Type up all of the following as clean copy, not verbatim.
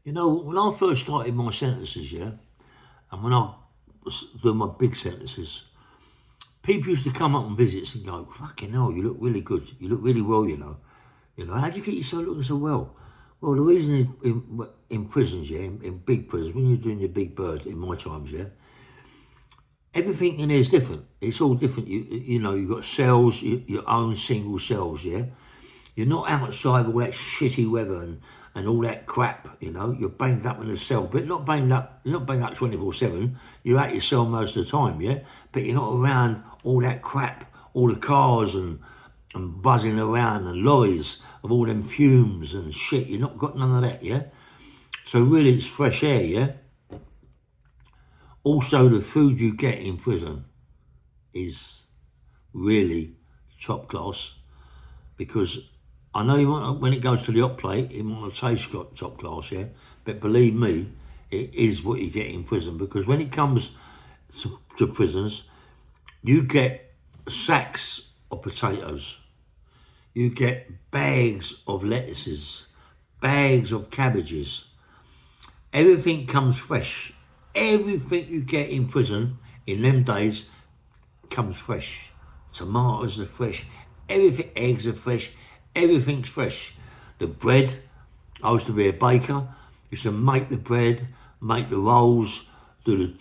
You know, when I first started my sentences, yeah, and when I was doing my big sentences, people used to come up on visits and go, "Fucking hell, you look really good. You look really well, you know. You know, how do you get yourself looking so well?" Well, the reason is in prisons, yeah, in big prisons, when you're doing your big bird, in my times, yeah, everything in there is different. It's all different. You know, you've got cells, your own single cells, yeah. You're not outside with all that shitty weather and all that crap, you know. You're banged up in a cell, but you're not banged up 24/7. You're at your cell most of the time, yeah? But you're not around all that crap, all the cars and buzzing around and lorries of all them fumes and shit. You're not got none of that, yeah? So really it's fresh air, yeah? Also the food you get in prison is really top class because I know you want when it goes to the hot plate, it might taste got top class, yeah. But believe me, it is what you get in prison because when it comes to prisons, you get sacks of potatoes, you get bags of lettuces, bags of cabbages. Everything comes fresh. Everything you get in prison in them days comes fresh. Tomatoes are fresh. Everything, eggs are fresh. Everything's fresh. The bread, I used to be a baker. Used to make the bread, make the rolls, do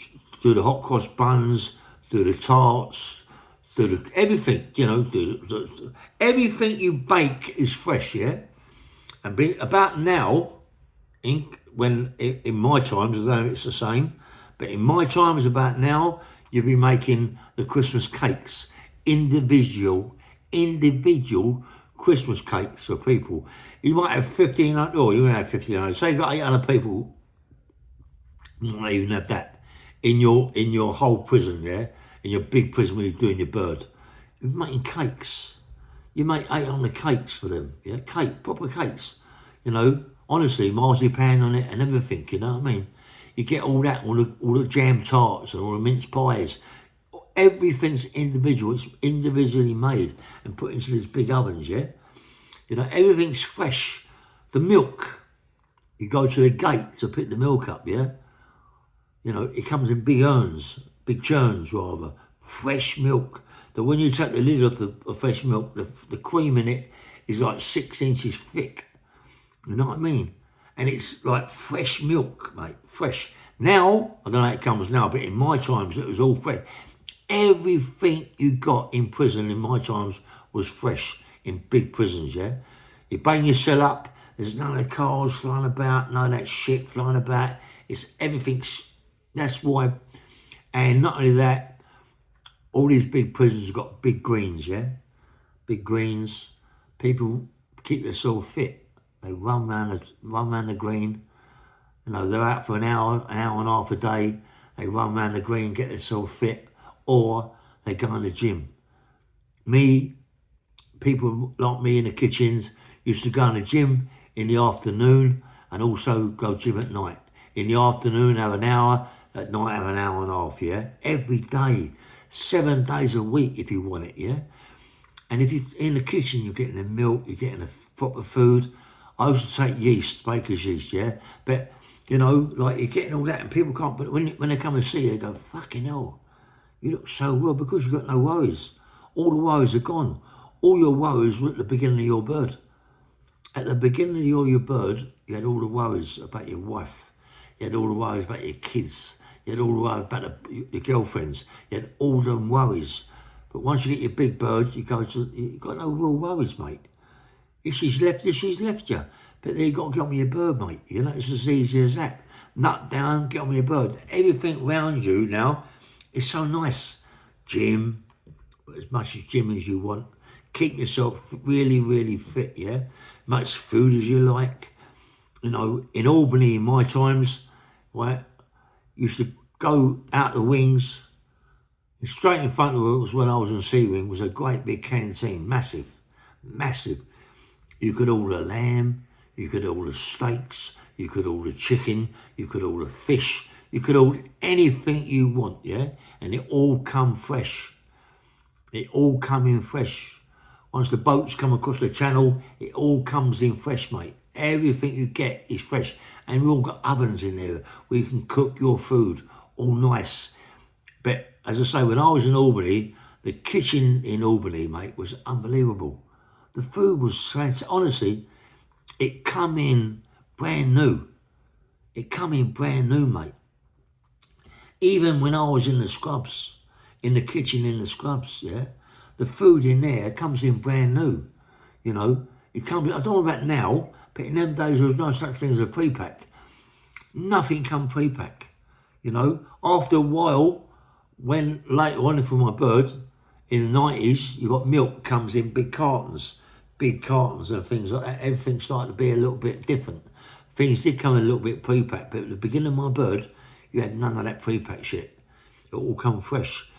the hot cross buns, do the tarts, do the everything. You know, everything you bake is fresh. Yeah, and about now, in my times, I don't know if it's the same, but in my times about now, you'll be making the Christmas cakes, individual Christmas cakes for people. You might have 1,500, or you might have 1,500. Say you got 800 people, you might even have that in your whole prison, yeah, in your big prison when you're doing your bird. You're making cakes. You make 800 cakes for them, yeah, proper cakes. You know, honestly, marzipan on it and everything. You know what I mean? You get all that, all the jam tarts and all the mince pies. Everything's individual. It's individually made and put into these big ovens, yeah? You know, everything's fresh. The milk, you go to the gate to pick the milk up, yeah? You know, it comes in big urns, big churns rather. Fresh milk. That when you take the lid off the fresh milk, the cream in it is like 6 inches thick. You know what I mean? And it's like fresh milk, mate. Fresh. Now, I don't know how it comes now, but in my times it was all fresh. Everything you got in prison in my times was fresh in big prisons, yeah? You bang your cell up, there's none of the cars flying about, none of that shit flying about. It's everything's, that's why. And not only that, all these big prisons have got big greens, yeah? Big greens. People keep themselves fit. They run round the green. You know, they're out for an hour and a half a day. They run round the green, get themselves fit, or they go in the gym. People like me in the kitchens used to go in the gym in the afternoon and also go gym at night. In the afternoon, have an hour. At night, have an hour and a half, yeah? Every day. 7 days a week if you want it, yeah? And if you're in the kitchen, you're getting the milk, you're getting the proper food. I used to take yeast, baker's yeast, yeah? But, you know, like you're getting all that and people can't, but when they come and see you, they go, fucking hell, you look so well because you've got no worries. All the worries are gone. All your worries were at the beginning of your bird. At the beginning of your bird, you had all the worries about your wife. You had all the worries about your kids. You had all the worries about your girlfriends. You had all them worries. But once you get your big bird, you've got no real worries, mate. If she's left you, she's left you. But then you've got to get on with your bird, mate. You know, it's as easy as that. Nut down, get on with your bird. Everything around you now is so nice. Gym, as much as gym as you want. Keep yourself really, really fit, yeah? Much food as you like. You know, in Albany, in my times, right, used to go out the wings. Straight in front of us when I was on C Wing was a great big canteen, massive. You could order lamb, you could order steaks, you could order chicken, you could order fish, you could order anything you want, yeah? And it all come fresh. It all come in fresh. Once the boats come across the channel, it all comes in fresh, mate. Everything you get is fresh. And we all got ovens in there where you can cook your food all nice. But as I say, when I was in Albany, the kitchen in Albany, mate, was unbelievable. The food was fantastic. Honestly, it come in brand new. It come in brand new, mate. Even when I was in the scrubs, in the kitchen in the scrubs, yeah, the food in there comes in brand new. You know, it comes. I don't know about now, but in them days there was no such thing as a pre-pack. Nothing come pre-pack. You know, after a while, when later on for my bird in the 90s, you got milk comes in big cartons and things like that. Everything started to be a little bit different. Things did come in a little bit pre-packed, but at the beginning of my bird, you had none of that pre-packed shit. It all come fresh.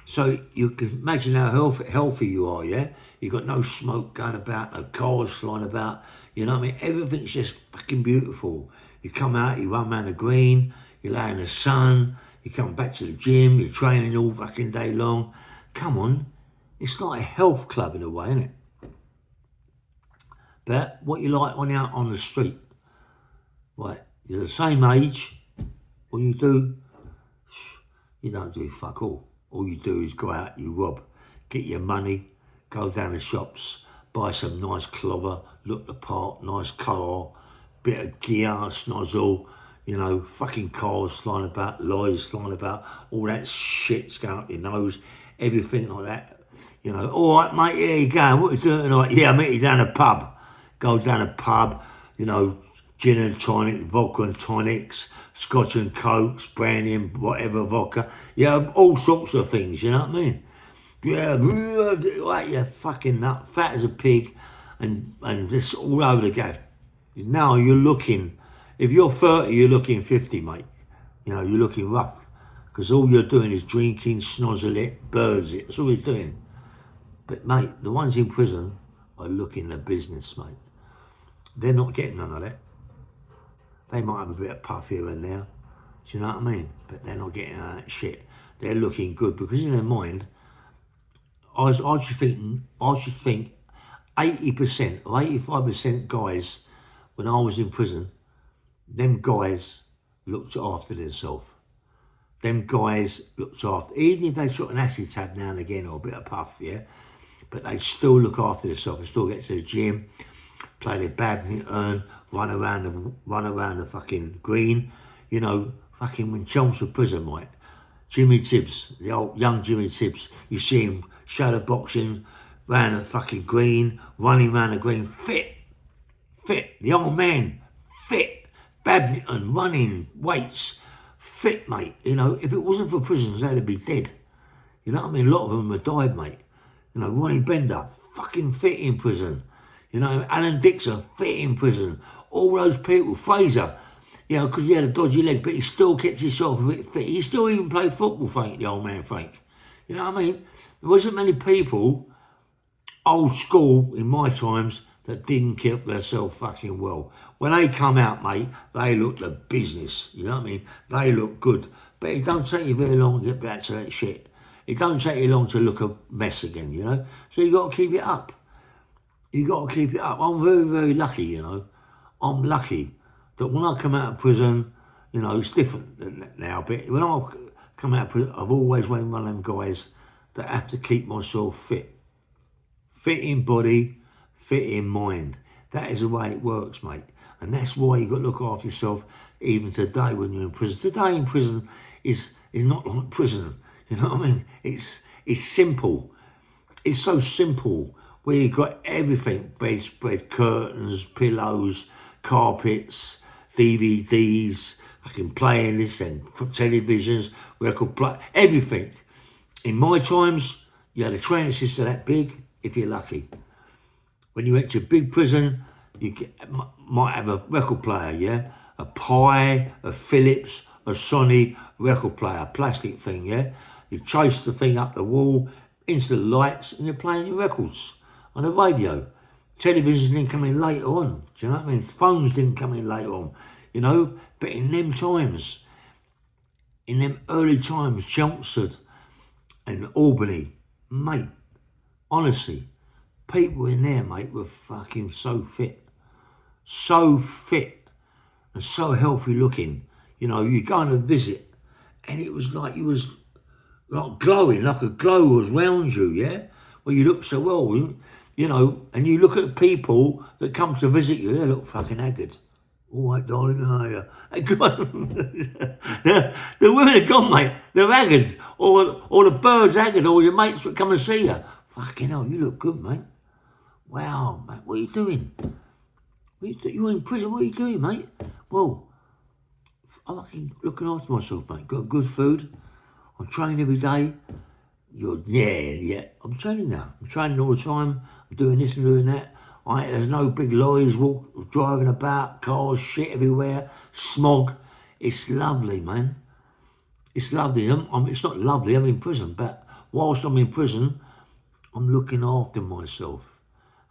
So you can imagine how healthy you are, yeah? You got no smoke going about, no cars flying about, you know what I mean? Everything's just fucking beautiful. You come out, you run around the green, you lay in the sun, you come back to the gym, you're training all fucking day long. Come on, it's like a health club in a way, isn't it? But what you like out on the street, right? You're the same age, what you do, you don't do fuck all. All you do is go out, you rob, get your money, go down the shops, buy some nice clobber, look the part, nice car, bit of gear, snozzle, you know, fucking cars flying about, lorries flying about, all that shit's going up your nose, everything like that. You know, all right, mate, here you go, what are you doing tonight? Yeah, I meet you down the pub. Go down the pub, you know, gin and tonic, vodka and tonics, scotch and cokes, brandy and whatever vodka. Yeah, all sorts of things, you know what I mean? Yeah, like you're fucking nut, fat as a pig, and just all over the gaff. Now you're looking, if you're 30, you're looking 50, mate. You know, you're looking rough. Because all you're doing is drinking, snozzle it, birds it. That's all you're doing. But, mate, the ones in prison are looking the business, mate. They're not getting none of that. They might have a bit of puff here and there. Do you know what I mean? But they're not getting none of that shit. They're looking good because in their mind, I should think 80% or 85% guys, when I was in prison, them guys looked after themselves. Them guys looked after, even if they took an acid tab now and again or a bit of puff, yeah, but they still look after themselves. They still get to the gym, play their badminton, run around the fucking green, you know, fucking when Chelmsford for prison, mate. Jimmy Tibbs, the old young Jimmy Tibbs, you see him shadow boxing, round the fucking green, running round the green, fit, the old man, fit, badminton, running, weights, fit, mate. You know, if it wasn't for prisons, they'd be dead. You know what I mean? A lot of them have died, mate. You know, Ronnie Bender, fucking fit in prison. You know, Alan Dixon, fit in prison. All those people, Fraser, you know, because he had a dodgy leg, but he still kept himself a bit fit. He still even played football, Frank, the old man, Frank. You know what I mean? There wasn't many people, old school, in my times, that didn't keep themselves fucking well. When they come out, mate, they look the business. You know what I mean? They look good. But it don't take you very long to get back to that shit. It don't take you long to look a mess again, you know? So you got to keep it up. You got to keep it up. I'm very, very lucky, you know. I'm lucky that when I come out of prison, you know, it's different now, but when I come out of prison, I've always been one of them guys that have to keep myself fit. Fit in body, fit in mind. That is the way it works, mate. And that's why you've got to look after yourself even today when you're in prison. Today in prison is not like prison. You know what I mean? It's simple. It's so simple where you've got everything. Bedspread, curtains, pillows, carpets, DVDs, I can play in this and televisions, record play, everything. In my times, you had a train system that big, if you're lucky. When you went to a big prison, you might have a record player, yeah? A Pi, a Philips, a Sony record player, plastic thing, yeah? You chase the thing up the wall, into the lights, and you're playing your records on the radio. Televisions didn't come in later on, do you know what I mean? Phones didn't come in later on, you know? But in them times, in them early times, Chelmsford and Albany, mate, honestly, people in there, mate, were fucking so fit. so fit and so healthy looking. You know, you go on a visit, and it was like you was like glowing, like a glow was round you, yeah? Well, you look so well, you know, and you look at people that come to visit you, they look fucking haggard. All right, darling, how are you? Hey, come on. The women are gone, mate. They're haggard. Or the birds haggard, or your mates that come and see you. Fucking hell, you look good, mate. Wow, mate, what are you doing? You're in prison, what are you doing, mate? Well, I'm fucking looking after myself, mate. Got good food. I'm training every day. Yeah. I'm training now. I'm training all the time. I'm doing this and doing that. There's no big lorries driving about, cars, shit everywhere, smog. It's lovely, man. It's lovely. It's not lovely. I'm in prison, but whilst I'm in prison, I'm looking after myself,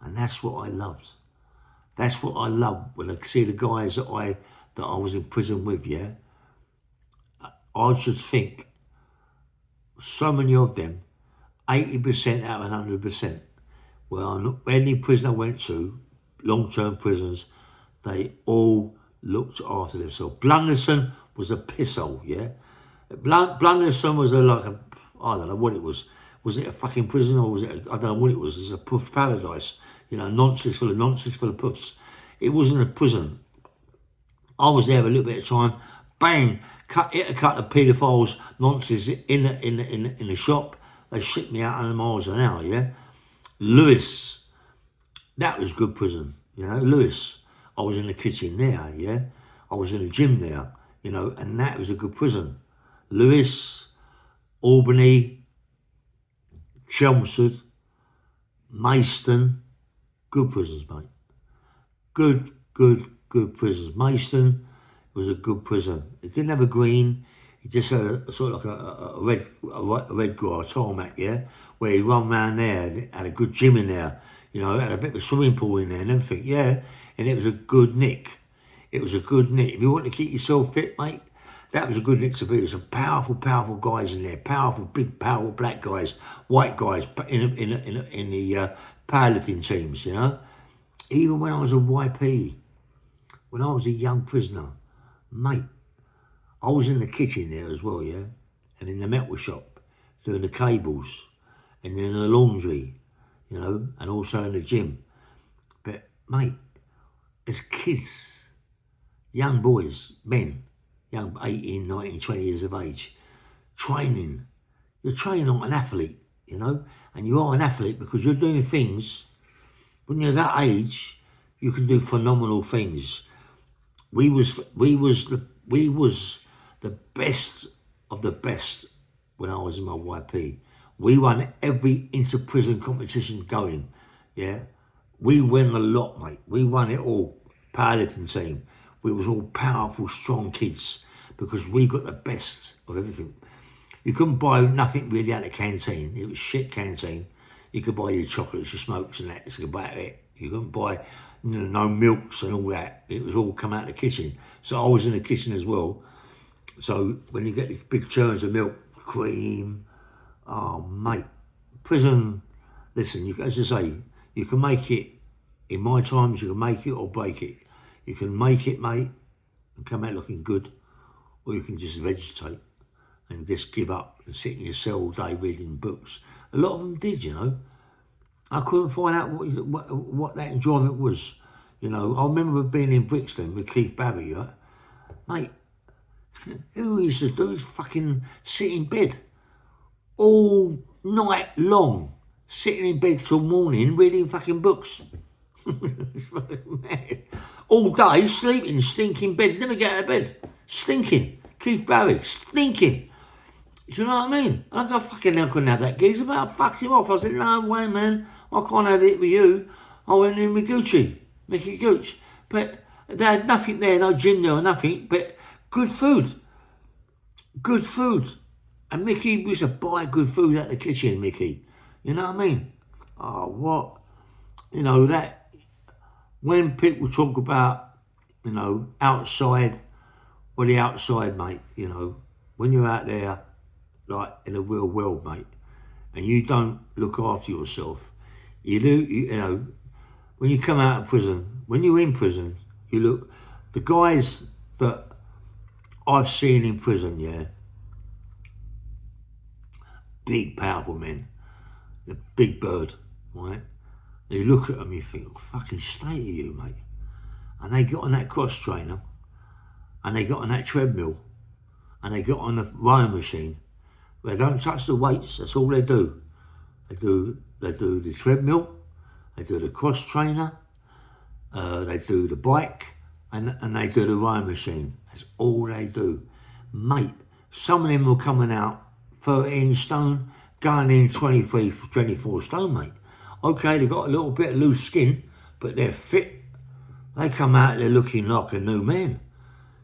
and that's what I loved. That's what I love when I see the guys that I was in prison with. Yeah, I should think so many of them, 80% out of 100%. Well, any prison I went to, long-term prisons, they all looked after themselves. Blunderson was a pisshole, yeah? Blunderson was I don't know what it was. Was it a fucking prison or was it, I don't know what it was. It was a puff paradise. You know, nonsense full of puffs. It wasn't a prison. I was there a little bit of time, bang, hit a couple of paedophiles, nonsense in the shop. They shipped me out 100 miles an hour, yeah? Lewis, that was good prison, you know. Lewis, I was in the kitchen there, yeah. I was in the gym there, you know, and that was a good prison. Lewis, Albany, Chelmsford, Maidstone, good prisons, mate. Good prisons. Maidstone was a good prison. It didn't have a green. It just had a sort of like a red grass tarmac, yeah, where you run around there and it had a good gym in there, you know, had a bit of a swimming pool in there and everything, yeah, and it was a good nick. It was a good nick. If you want to keep yourself fit, mate, that was a good nick to be. There was some powerful guys in there, powerful, big, powerful black guys, white guys in the powerlifting teams, you know. Even when I was a YP, when I was a young prisoner, mate, I was in the kitchen there as well, yeah, and in the metal shop, doing the cables, and in the laundry, you know, and also in the gym. But, mate, as kids, young boys, men, young 18, 19, 20 years of age, training, you're training like an athlete, you know, and you are an athlete because you're doing things, when you're that age, you can do phenomenal things. We was the best of the best when I was in my YP. We won every inter-prison competition going, yeah. We won a lot, mate. We won it all. Powerlifting team. We was all powerful, strong kids because we got the best of everything. You couldn't buy nothing really out of the canteen. It was shit canteen. You could buy your chocolates, your smokes and that's about it. You couldn't buy no milks and all that. It was all come out of the kitchen. So I was in the kitchen as well. So when you get these big churns of milk, cream, oh mate, prison, listen, as I say, you can make it, in my times you can make it or break it. You can make it, mate, and come out looking good, or you can just vegetate and just give up and sit in your cell all day reading books. A lot of them did, you know. I couldn't find out what that enjoyment was. You know, I remember being in Brixton with Keith Barry, right? Mate, who used to do is fucking sit in bed all night long, sitting in bed till morning reading fucking books. It's fucking mad. All day sleeping, stinking bed, never get out of bed, stinking. Keith Barry, stinking. Do you know what I mean? I go, fucking hell, couldn't have that geezer, but I fucked him off. I said, no way, man, I can't have it with you. I went in with Mickey Gooch. But they had nothing there, no gym there or nothing, but good food. Good food. And Mickey used to buy good food out the kitchen, Mickey. You know what I mean? Oh, what? You know, that, when people talk about, you know, outside, well, the outside, mate, you know, when you're out there, like in the real world, mate, and you don't look after yourself, you know, when you come out of prison, when you're in prison, You look, the guys that I've seen in prison, yeah, big, powerful men, the big bird, right? You look at them, you think, oh, fucking state of you, mate. And they got on that cross trainer, and they got on that treadmill, and they got on the rowing machine. They don't touch the weights, that's all they do. They do the treadmill, they do the cross trainer, they do the bike, and they do the rowing machine. That's all they do. Mate, some of them were coming out 13 stone, going in 23, 24 stone, mate. Okay, they got a little bit of loose skin, but they're fit. They come out, they're looking like a new man.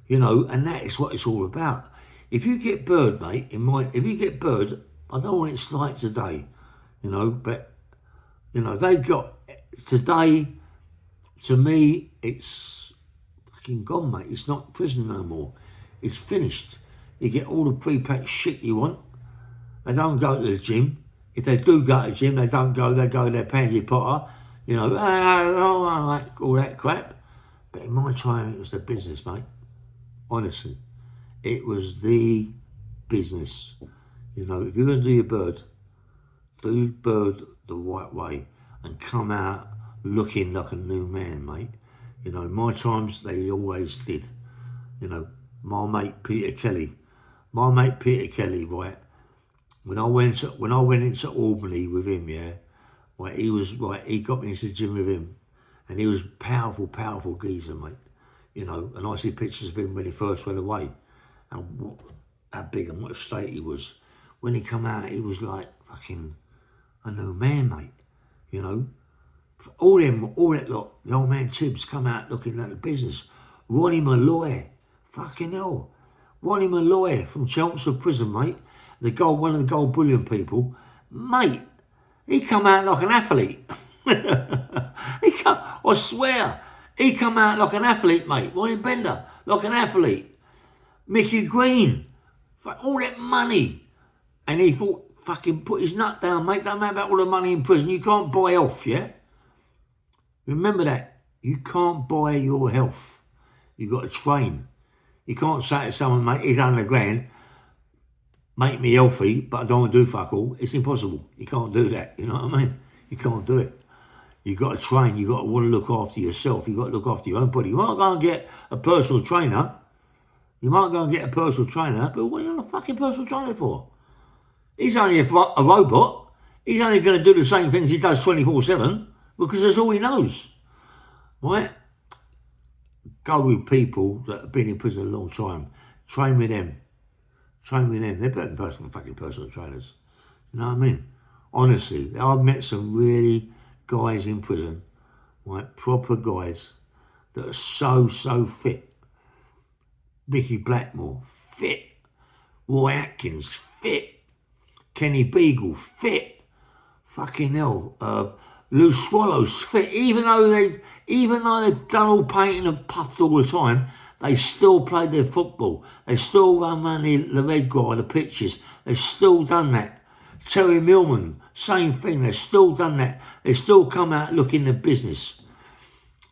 You know, and that is what it's all about. If you get bird, mate, if you get bird, I don't know what it's like today, you know, but, you know, they've got, today, to me, it's fucking gone, mate. It's not prison no more. It's finished. You get all the pre-packed shit you want. They don't go to the gym. If they do go to the gym, they don't go, they go to their pansy potter, you know, like all that crap. But in my time, it was the business, mate. Honestly, it was the business. You know, if you're going to do your bird, do bird the right way and come out looking like a new man, mate. You know, my times, they always did. You know, my mate Peter Kelly, right, when I went into Albany with him, yeah, right, he got me into the gym with him, and he was powerful geezer, mate. You know, and I see pictures of him when he first went away, and how big and what a state he was. When he come out, he was like fucking a new man, mate. You know, all that lot, the old man Tibbs come out looking like the business. Ronnie Malloy, fucking hell. Ronnie Malloy from Chelmsford Prison, mate. One of the gold bullion people, mate. He come out like an athlete. I swear, he come out like an athlete, mate. Ronnie Bender, like an athlete. Mickey Green, all that money. And he thought, fucking put his nut down, mate. Don't matter about all the money in prison. You can't buy health, yeah? Remember that. You can't buy your health. You got to train. You can't say to someone, mate, he's $100 grand, make me healthy, but I don't want to do fuck all. It's impossible. You can't do that. You know what I mean? You can't do it. You got to train. You got to want to look after yourself. You got to look after your own body. You might go and get a personal trainer. But what are you on a fucking personal trainer for? He's only a robot. He's only going to do the same things he does 24/7 because that's all he knows, right? Go with people that have been in prison a long time. Train with them. They're better than fucking personal trainers. You know what I mean? Honestly, I've met some really guys in prison, right? Proper guys that are so fit. Mickey Blackmore, fit. Roy Atkins, fit. Kenny Beagle, fit. Fucking hell. Lou Swallows, fit. Even though they've done all painting and puffed all the time, they still played their football. They still run around the red guy, the pitches. They've still done that. Terry Millman, same thing. They've still done that. They still come out looking the business.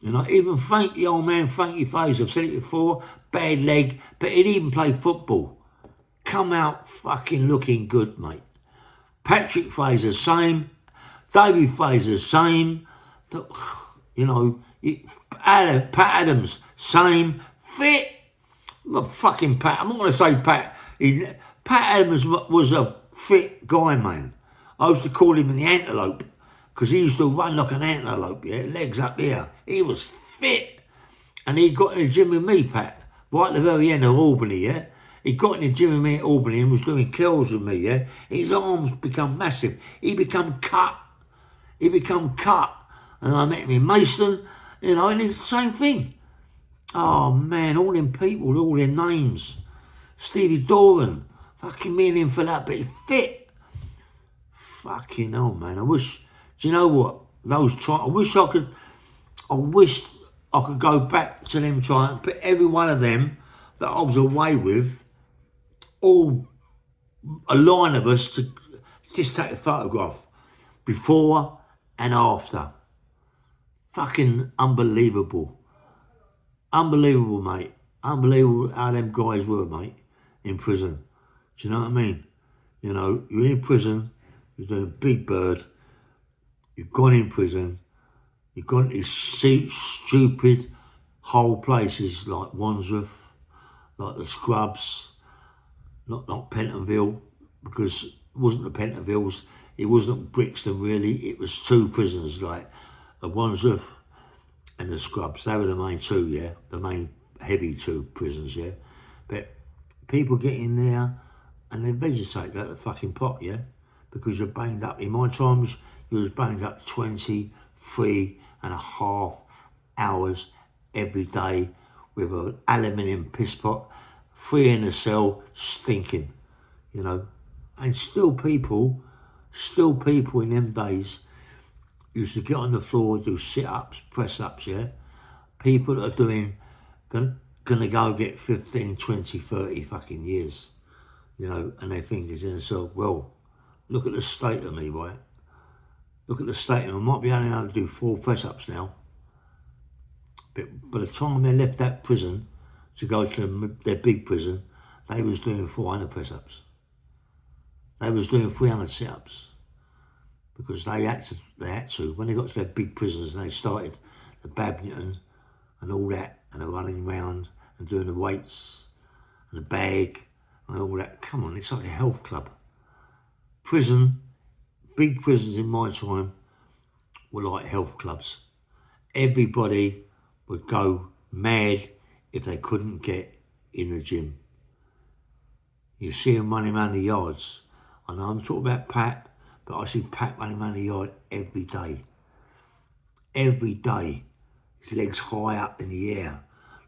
You know, even Frankie, old man Frankie Fraser, I've said it before, bad leg, but he'd even play football. Come out fucking looking good, mate. Patrick Fraser, same. David Fraser, same. You know, Pat Adams, same. Fit. Fucking Pat. I'm not going to say Pat. Pat Adams was a fit guy, man. I used to call him the antelope because he used to run like an antelope, yeah, legs up here. He was fit. And he got in the gym with me, Pat, right at the very end of Albany, yeah. He got in the gym with me at Albany and was doing curls with me, yeah. His arms become massive. He become cut. And I met him in Mason, you know, and it's the same thing. Oh, man, all them people, all their names. Stevie Doran, fucking me and him fell out, but he fit. Fucking hell, man. Do you know what? I wish I could go back to them trying, but every one of them that I was away with, all a line of us to just take a photograph before and after. Fucking unbelievable. Unbelievable, mate. Unbelievable how them guys were, mate, in prison. Do you know what I mean? You know, you're in prison, you're doing Big Bird, you've gone in prison, you've gone to these stupid whole places like Wandsworth, like the Scrubs, not Pentonville, because it wasn't the Pentonvilles, it wasn't Brixton really, it was two prisons, like the Wandsworth and the Scrubs. They were the main two, yeah, the main heavy two prisons, yeah. But people get in there and they vegetate like the fucking pot, yeah, because you're banged up. In my times, you was banged up 23.5 hours every day with an aluminium piss pot, 3 in a cell, stinking, you know. And still people in them days used to get on the floor, do sit-ups, press-ups, yeah. People that are doing, gonna go get 15, 20, 30 fucking years, you know, and they think it's in themselves, well, look at the state of me, right? Look at the state of me. I might be only able to do 4 press-ups now. But by the time they left that prison to go to their big prison, they was doing 400 press-ups. They was doing 300 sit-ups. Because they had to. When they got to their big prisons and they started the badminton and all that, and the running around and doing the weights and the bag and all that. Come on, it's like a health club. Big prisons in my time were like health clubs. Everybody would go mad if they couldn't get in the gym. You see them running around the yards. I know I'm talking about Pat, but I see Pat running around the yard every day. Every day. His legs high up in the air.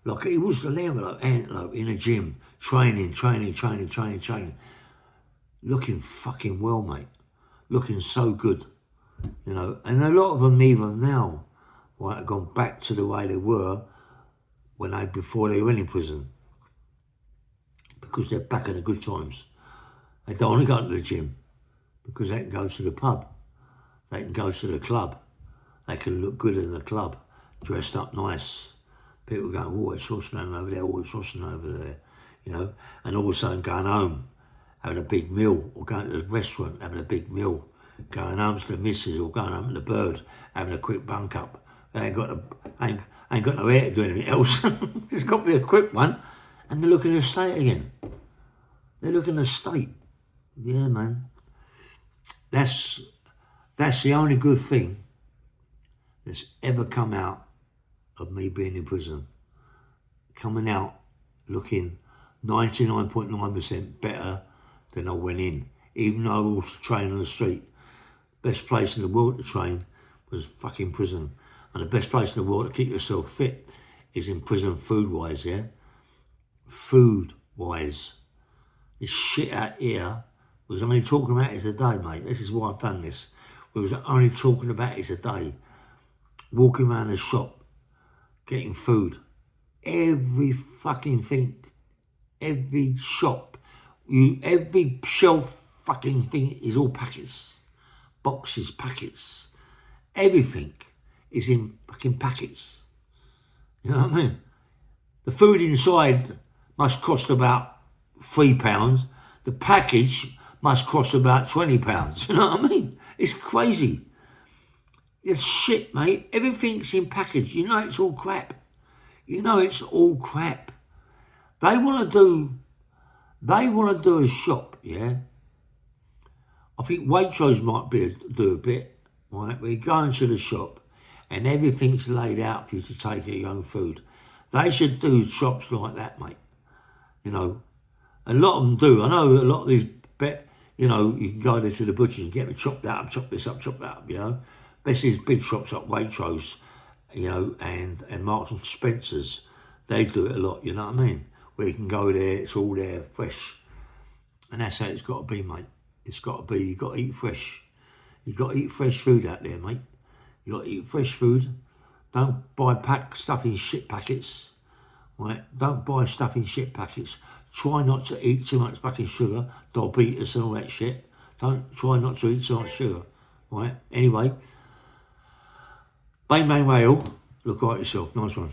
Like he was the antelope in a gym, training. Looking fucking well, mate. Looking so good, you know. And a lot of them even now, right, have gone back to the way they were before they went in prison. Because they're back in the good times. They don't want to go to the gym because they can go to the pub. They can go to the club. They can look good in the club, dressed up nice. People going, oh, it's Sossan over there, oh, it's Sossan over there, you know. And all of a sudden going home, having a big meal, or going to the restaurant, having a big meal, going home to the missus, or going home to the bird, having a quick bunk up. They ain't got no hair to do anything else. It's got to be a quick one. And they're looking at the state again. They're looking at the state. Yeah, man. That's the only good thing that's ever come out of me being in prison. Coming out looking 99.9% better than I went in. Even though I was training on the street. Best place in the world to train was fucking prison. And the best place in the world to keep yourself fit is in prison food-wise, yeah? Food-wise. This shit out here, we was only talking about it today, mate. This is why I've done this. We was only talking about it today. Walking around the shop, getting food. Every fucking thing, every shop, every shelf fucking thing is all packets. Boxes, packets. Everything is in fucking packets. You know what I mean? The food inside must cost about £3. The package must cost about £20. You know what I mean? It's crazy. It's shit, mate. Everything's in package. You know it's all crap. You know it's all crap. They want to do a shop, yeah? I think Waitrose might do a bit, right? We go into the shop and everything's laid out for you to take your own food. They should do shops like that, mate. You know, a lot of them do. I know a lot of these, you know, you can go there to the butchers and get them chopped up, chop this up, chop that up, you know. Especially these big shops like Waitrose, you know, and Marks and Spencer's. They do it a lot, you know what I mean? Where you can go there, it's all there, fresh. And that's how it's got to be, mate. It's got to be, you've got to eat fresh. You've got to eat fresh food out there, mate. You've got to eat fresh food. Don't buy stuff in shit packets, right? Don't buy stuff in shit packets. Try not to eat too much fucking sugar, diabetes and all that shit. Try not to eat too much sugar, right? Anyway, bang, bang, rail. Look after yourself. Nice one.